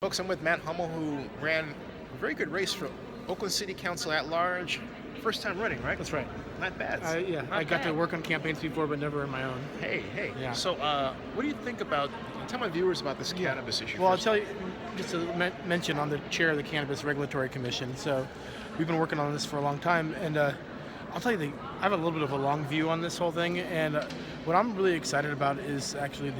Folks, I'm with Matt Hummel, who ran a very good race for Oakland City Council at large. First time running, right? That's right. Not bad. I got to work on campaigns before, but never on my own. Hey. Yeah. So, what do you think about? Tell my viewers about this cannabis issue. Well, first. I'll tell you, just to mention, I'm the chair of the Cannabis Regulatory Commission. So, we've been working on this for a long time, and I'll tell you, I have a little bit of a long view on this whole thing. And what I'm really excited about is actually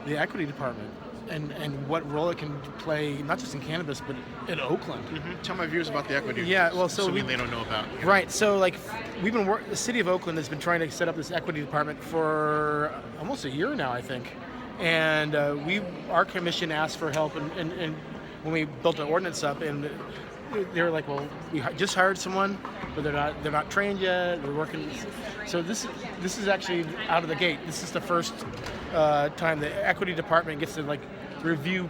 the equity department and what role it can play, not just in cannabis, but in Oakland. Mm-hmm. Tell my viewers about the equity. Yeah, well, so assuming they don't know about. Right. So, like, the city of Oakland has been trying to set up this equity department for almost a year now, I think. And our commission asked for help, and when we built the ordinance up, and they were like, "Well, we just hired someone, but they're not trained yet. They're working." So this is actually out of the gate. This is the first time the equity department gets to review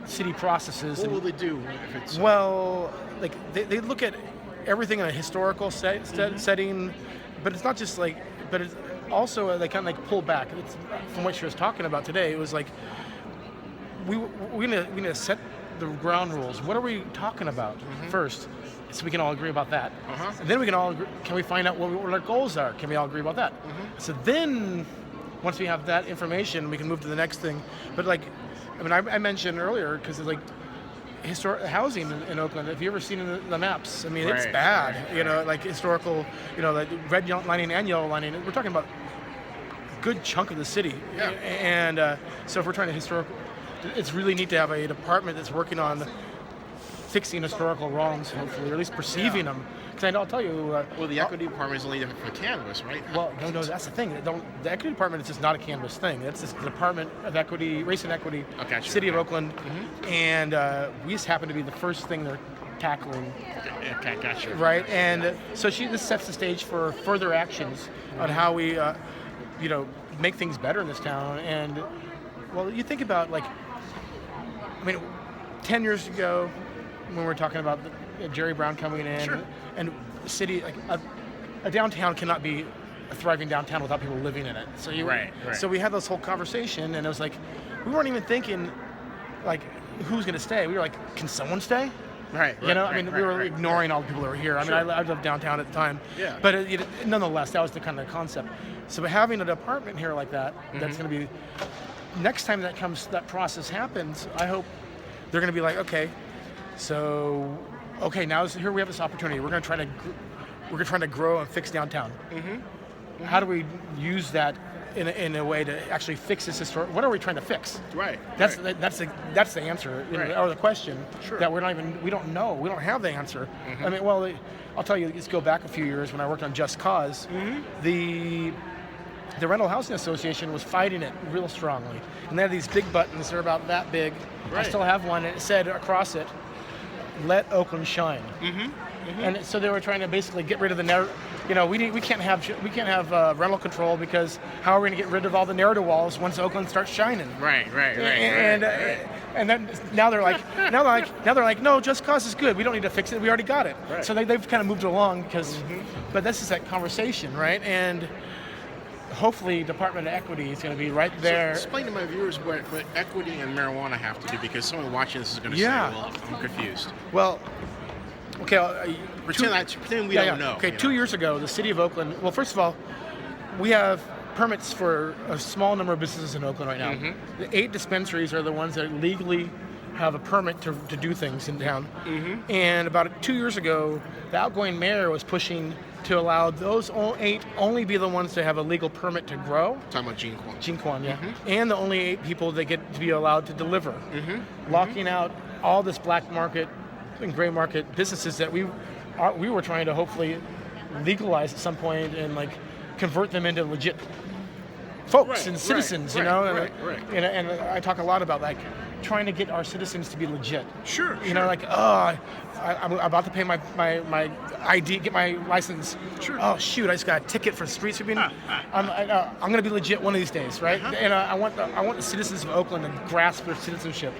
city processes. What will they do if it's? Well, like they look at everything in a historical setting, but it's not just but it's also they kind of pull back. It's, from what she was talking about today, it was like we're gonna set the ground rules. What are we talking about first, so we can all agree about that. And then we can all agree, can we find out what our goals are? Can we all agree about that? So then, once we have that information, we can move to the next thing. But I mentioned earlier, because it's historic housing in Oakland. Have you ever seen the maps? I mean, it's bad. Historical. Like red lining and yellow lining. We're talking about a good chunk of the city. Yeah. And so if we're trying to it's really neat to have a department that's working on fixing historical wrongs, hopefully, or at least perceiving them. Because I'll tell you. Well, the equity department is only for cannabis, right? Well, no, that's the thing. The equity department is just not a cannabis thing. It's just the Department of Equity, Race and Equity, City of Oakland, and we just happen to be the first thing they're tackling. Okay, gotcha. Right, and so this sets the stage for further actions on how we, make things better in this town. And well, you think about 10 years ago, when we were talking about Jerry Brown coming in, and the city, a downtown cannot be a thriving downtown without people living in it. So So we had this whole conversation, and it was like, we weren't even thinking, who's going to stay? We were like, can someone stay? Right. We were ignoring all the people that were here. I mean, I lived downtown at the time. Yeah. But nonetheless, that was the kind of concept. So having a department here like that, that's going to be, next time that process happens, I hope they're going to be like, okay, now here we have this opportunity. We're going to try to grow and fix downtown. How do we use that in a way to actually fix this historic? What are we trying to fix? Right. That's the answer, or the question that we don't know. We don't have the answer. I mean, well, I'll tell you. Let's go back a few years when I worked on Just Cause. The Rental Housing Association was fighting it real strongly, and they had these big buttons. They're about that big. I still have one, and it said across it, "Let Oakland shine." And so they were trying to basically get rid of the narrative. We can't have rental control, because how are we going to get rid of all the narrative walls once Oakland starts shining? Right. And then now they're like, no, Just Cause is good. We don't need to fix it. We already got it. Right. So they've kind of moved along but this is that conversation, right? And hopefully Department of Equity is going to be right there. So explain to my viewers what equity and marijuana have to do, because someone watching this is going to say, well, I'm confused. Well, okay. Pretend we don't know. Okay, 2 years ago, the city of Oakland, well, first of all, we have permits for a small number of businesses in Oakland right now. The 8 dispensaries are the ones that legally have a permit to do things in town. And about 2 years ago, the outgoing mayor was pushing to allow those 8 only be the ones to have a legal permit to grow. Talking about Gene Kwan. Gene Kwan, yeah. And the only 8 people that get to be allowed to deliver. Locking out all this black market and gray market businesses that we were trying to hopefully legalize at some point and convert them into legit folks and citizens, And I talk a lot about trying to get our citizens to be legit. I'm about to pay my ID, get my license. Oh shoot, I just got a ticket for street sweeping. I'm going to be legit one of these days, right? And I want the citizens of Oakland to grasp their citizenship.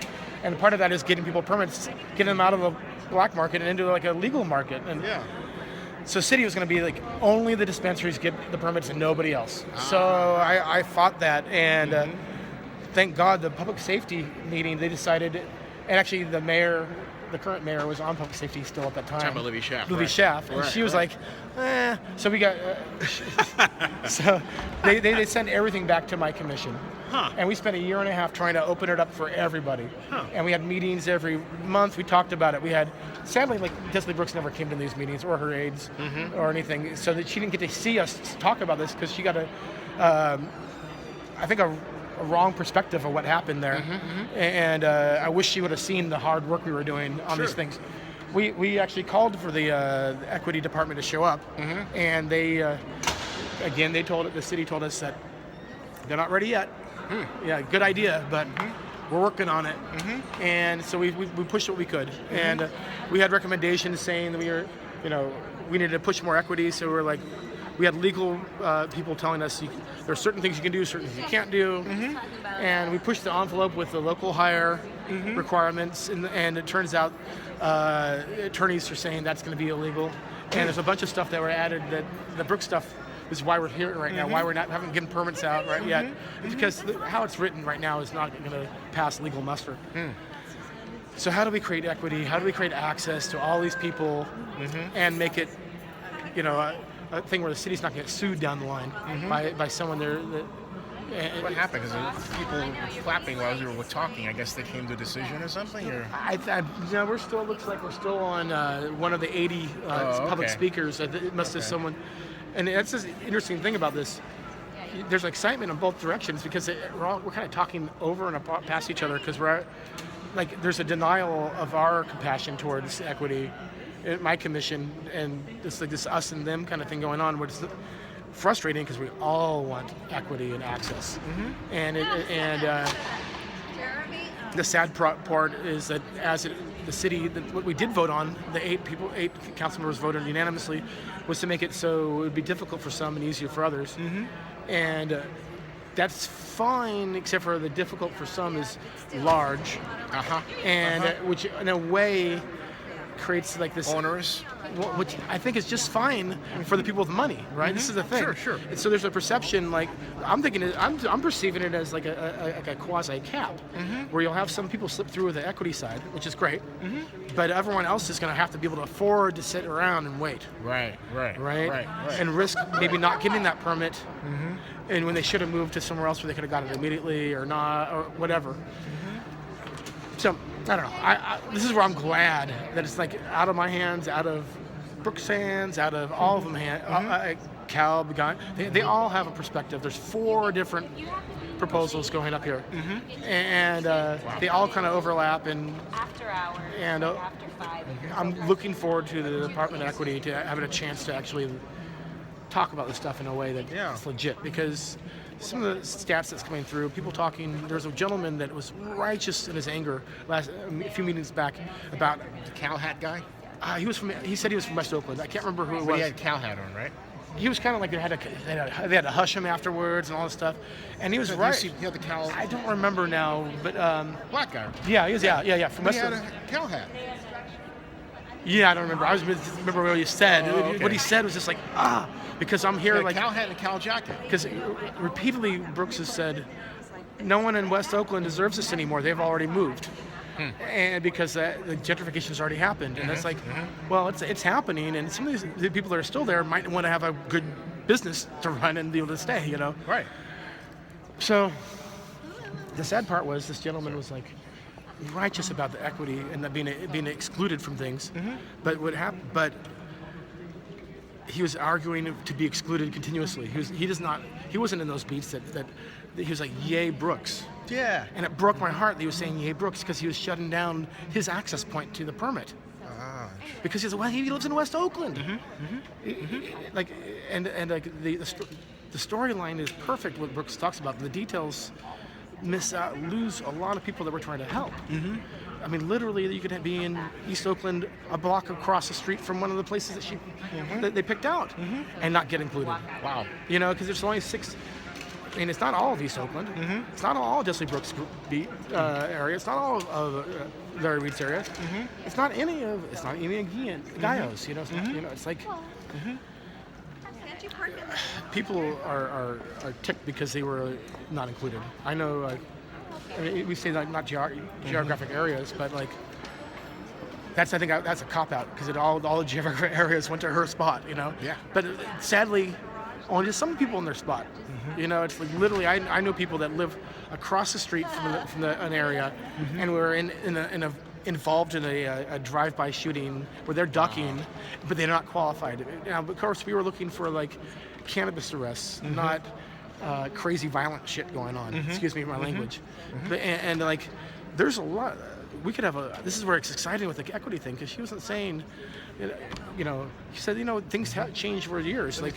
And part of that is getting people permits, getting them out of the black market and into a legal market. And so city was going to be only the dispensaries get the permits and nobody else. So I fought that, and thank God the public safety meeting, they decided And actually, the current mayor was on public safety still at that time. Talking about Libby Schaaf. Libby right. Schaaf, and Right, she was right. like, So we got, so they sent everything back to my commission. Huh. And we spent a year and a half trying to open it up for everybody. Huh. And we had meetings every month. We talked about it. We had, sadly, like Desley Brooks never came to these meetings or her aides or anything, so that she didn't get to see us talk about this because she got I think a wrong perspective of what happened there. And I wish she would have seen the hard work we were doing on these Sure. things. We actually called for the equity department to show up, and they, again, the city told us that they're not ready yet. Yeah, good idea, but we're working on it. And so we pushed what we could, and we had recommendations saying that we needed to push more equity. So we're like, we had legal people telling us there are certain things you can do, certain things you can't do, and we pushed the envelope with the local hire requirements, and it turns out attorneys are saying that's going to be illegal, and there's a bunch of stuff that were added that the Brooks stuff is why we're here right now, why we're not haven't given permits out right yet, because how it's written right now is not going to pass legal muster. So how do we create equity? How do we create access to all these people and make it, a thing where the city's not going to get sued down the line by someone there that. What happened? Because people were flapping while we were talking. I guess they came to a decision or something? Or? We're still, looks like we're still on one of the 80 public okay. speakers. It must have someone, and that's the interesting thing about this. There's excitement in both directions because we're kind of talking over and past each other because there's a denial of our compassion towards equity in my commission, and it's like this us and them kind of thing going on, which is frustrating because we all want equity and access. And the sad part is that the city, what we did vote on, the 8 council members voted unanimously, was to make it so it would be difficult for some and easier for others. And that's fine, except for the difficult for some is large, and which in a way creates like this Onerous? which I think is just fine for the people with money, right? This is the thing. Sure. And so there's a perception, like I'm perceiving it as like a quasi cap, where you'll have some people slip through the equity side, which is great, but everyone else is going to have to be able to afford to sit around and wait, Right. and risk maybe not getting that permit, and when they should have moved to somewhere else where they could have got it immediately or not or whatever. So I don't know. This is where I'm glad that it's like out of my hands, out of Brooks' hands, out of all of them hands. Cal, the guy, they all have a perspective. There's 4 different proposals going up here, and they all kind of overlap. And After hours, and after 5. I'm looking forward to the Department of Equity to having a chance to actually talk about this stuff in a way that is legit, because some of the stats that's coming through, people talking, there's a gentleman that was righteous in his anger a few meetings back about The cow hat guy? he said he was from West Oakland. I can't remember who it But was. he had a cow hat on, right? He was kind of like they had to hush him afterwards and all this stuff, and he was He right. had the cow. I don't remember now, but Black guy. yeah, he was from But West he had Oakland. a cow hat. Yeah, I don't remember. I remember what he said. Oh, okay. What he said was just like because I'm here He had like a cow hat and a cow jacket. because repeatedly Brooks has said no one in West Oakland deserves this anymore. They've already moved. And because the gentrification has already happened, and it's like, well, it's happening, and some of the people that are still there might want to have a good business to run and be able to stay, Right. So the sad part was this gentleman was like righteous about the equity and that being excluded from things, but what happened? But he was arguing to be excluded continuously. He wasn't in those beats that he was like, yay Brooks. Yeah. And it broke my heart that he was saying yay Brooks because he was shutting down his access point to the permit. Because he lives in West Oakland. Like the storyline is perfect. What Brooks talks about, the details lose a lot of people that we're trying to help. I mean, literally, you could be in East Oakland, a block across the street from one of the places that they picked out, and not get included. Wow. Because there's only 6. I mean, it's not all of East Oakland. It's not all Desley Brooks area. It's not all of Larry Reed's area. It's not any of Guyos. It's like people are ticked because they were not included. I know I mean, we say like not geographic areas, but like I think that's a cop out because all the geographic areas went to her spot, you know. Yeah. But sadly, only just some people in their spot. You know, it's like literally I know people that live across the street from an area, and we're involved in a drive-by shooting where they're ducking, but they're not qualified. Now, of course, we were looking for like cannabis arrests, not crazy violent shit going on. Excuse me for my language. But, and like, there's a lot. We could have this is where it's exciting with the equity thing, because she wasn't saying, you know, she said, you know, things have changed for years. Like,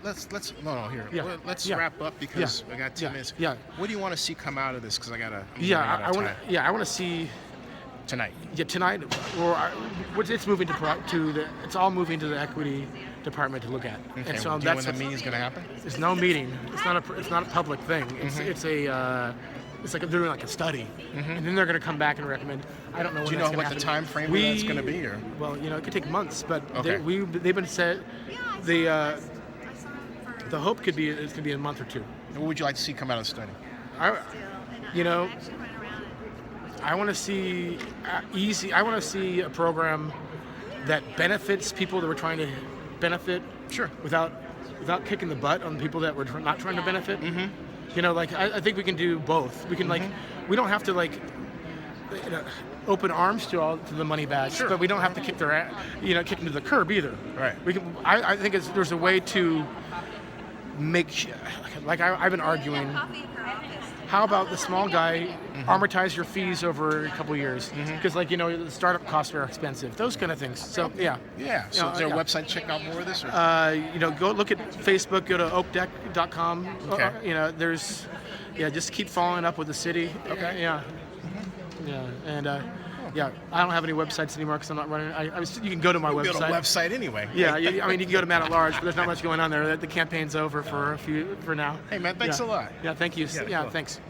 let's here. Yeah. Let's Yeah. wrap up because Yeah. I got 2 minutes. Yeah. What do you want to see come out of this? Because I gotta. I want to see. Tonight. Yeah, tonight, it's moving it's all moving to the equity department to look at. Okay. And so do you know that's when the meeting's gonna happen? There's no meeting. It's not a public thing. It's like they're doing like a study, and then they're going to come back and recommend. I don't know. Do when you that's know gonna what the happen. time frame of that's going to be? Or? Well, you know, it could take months, but Okay. they've been said the hope could be it's going to be a month or two. And what would you like to see come out of the study? I want to see I want to see a program that benefits people that were trying to benefit. Sure. Without kicking the butt on people that were not trying to benefit. You know, like I think we can do both. We can we don't have to like open arms to the money bags, but we don't have to kick kick them to the curb either. Right. We can. I think there's a way to make like I've been arguing. How about the small guy amortize your fees over a couple of years? Because like, you know, the startup costs are expensive. Those kind of things. So yeah. Yeah. So is there a website check out more of this? Or? You know, go look at Facebook. Go to oakdeck.com. Okay. You know, just keep following up with the city. Okay. Yeah. Yeah. And I don't have any websites anymore because I'm not running. You can go to my website. Build a website anyway. Yeah. I mean, you can go to Man at Large, but there's not much going on there. The campaig's over for now. Hey man, thanks a lot. Yeah. Thank you. Yeah, Yeah. cool. Thanks.